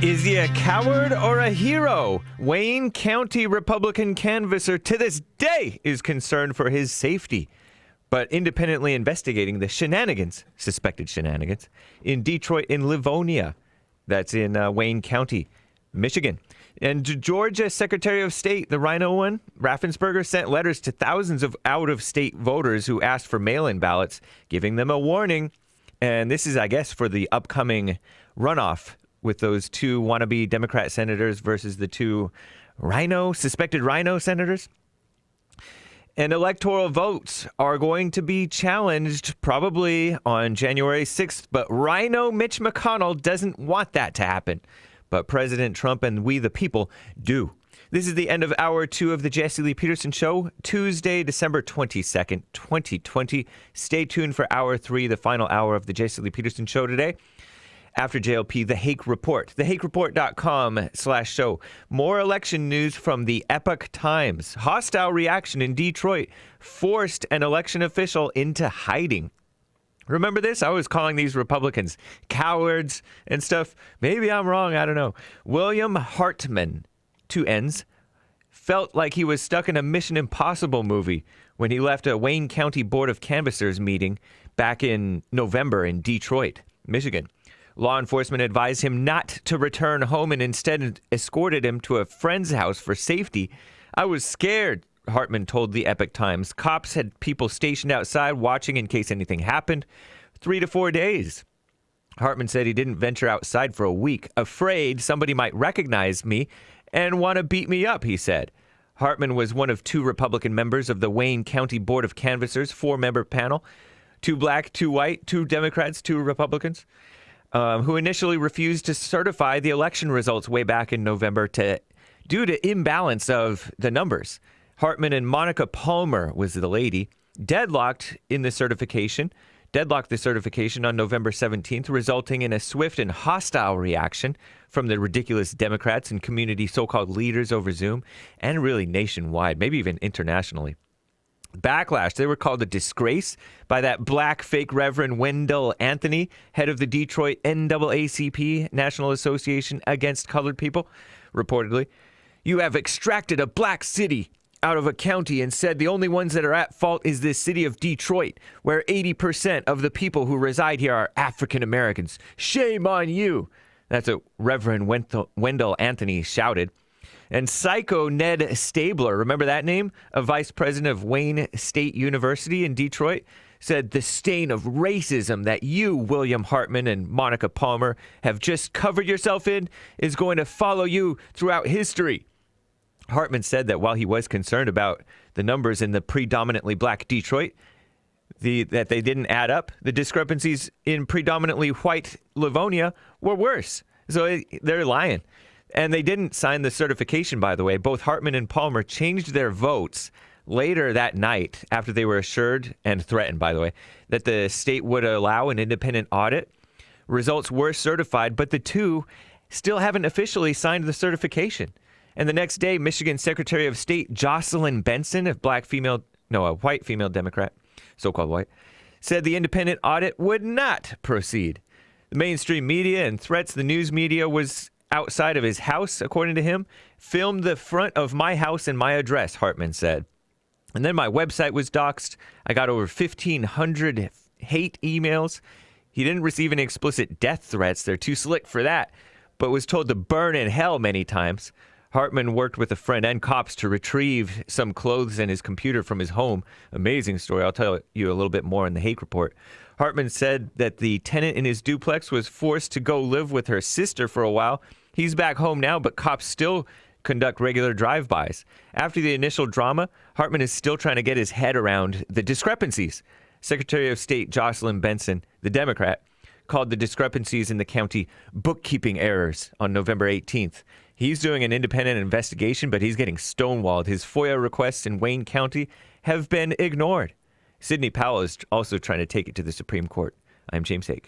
Is he a coward or a hero? Wayne County Republican canvasser to this day is concerned for his safety, but independently investigating the suspected shenanigans, in Detroit and Livonia. That's in Wayne County, Michigan. And Georgia Secretary of State, the RINO one, Raffensperger, sent letters to thousands of out-of-state voters who asked for mail-in ballots, giving them a warning. And this is, I guess, for the upcoming runoff with those two wannabe Democrat senators versus the two suspected RINO senators. And electoral votes are going to be challenged probably on January 6th, but RINO Mitch McConnell doesn't want that to happen. But President Trump and we the people do. This is the end of Hour 2 of the Jesse Lee Peterson Show, Tuesday, December 22nd, 2020. Stay tuned for Hour 3, the final hour of the Jesse Lee Peterson Show today. After JLP, the Hake Report, thehakereport.com/show. More election news from the Epoch Times. Hostile reaction in Detroit forced an election official into hiding. Remember this? I was calling these Republicans cowards and stuff. Maybe I'm wrong. I don't know. William Hartman, 2 N's, felt like he was stuck in a Mission Impossible movie when he left a Wayne County Board of Canvassers meeting back in November in Detroit, Michigan. Law enforcement advised him not to return home and instead escorted him to a friend's house for safety. I was scared, Hartman told the Epoch Times. Cops had people stationed outside watching in case anything happened. 3 to 4 days. Hartman said he didn't venture outside for a week, afraid somebody might recognize me and want to beat me up, he said. Hartman was one of 2 Republican members of the Wayne County Board of Canvassers, 4-member panel. 2 black, 2 white, 2 Democrats, 2 Republicans. Who initially refused to certify the election results way back in November due to imbalance of the numbers. Hartman and Monica Palmer was the lady, deadlocked the certification on November 17th, resulting in a swift and hostile reaction from the ridiculous Democrats and community so-called leaders over Zoom, and really nationwide, maybe even internationally. Backlash. They were called a disgrace by that black fake Reverend Wendell Anthony, head of the Detroit NAACP, National Association Against Colored People, reportedly. You have extracted a black city out of a county and said the only ones that are at fault is this city of Detroit, where 80% of the people who reside here are African Americans. Shame on you. That's what Reverend Wendell Anthony shouted. And Psycho Ned Stabler, remember that name? A vice president of Wayne State University in Detroit, said the stain of racism that you, William Hartman and Monica Palmer, have just covered yourself in is going to follow you throughout history. Hartman said that while he was concerned about the numbers in the predominantly black Detroit, that they didn't add up, the discrepancies in predominantly white Livonia were worse. So they're lying. And they didn't sign the certification, by the way. Both Hartman and Palmer changed their votes later that night after they were assured and threatened, by the way, that the state would allow an independent audit. Results were certified, but the two still haven't officially signed the certification. And the next day, Michigan Secretary of State Jocelyn Benson, a white female Democrat, so-called white, said the independent audit would not proceed. The mainstream media and threats, the news media was outside of his house, according to him, filmed the front of my house and my address, Hartman said. And then my website was doxxed. I got over 1,500 hate emails. He didn't receive any explicit death threats. They're too slick for that, but was told to burn in hell many times. Hartman worked with a friend and cops to retrieve some clothes and his computer from his home. Amazing story. I'll tell you a little bit more in the Hake Report. Hartman said that the tenant in his duplex was forced to go live with her sister for a while. He's back home now, but cops still conduct regular drive-bys. After the initial drama, Hartman is still trying to get his head around the discrepancies. Secretary of State Jocelyn Benson, the Democrat, called the discrepancies in the county bookkeeping errors on November 18th. He's doing an independent investigation, but he's getting stonewalled. His FOIA requests in Wayne County have been ignored. Sidney Powell is also trying to take it to the Supreme Court. I'm James Hake.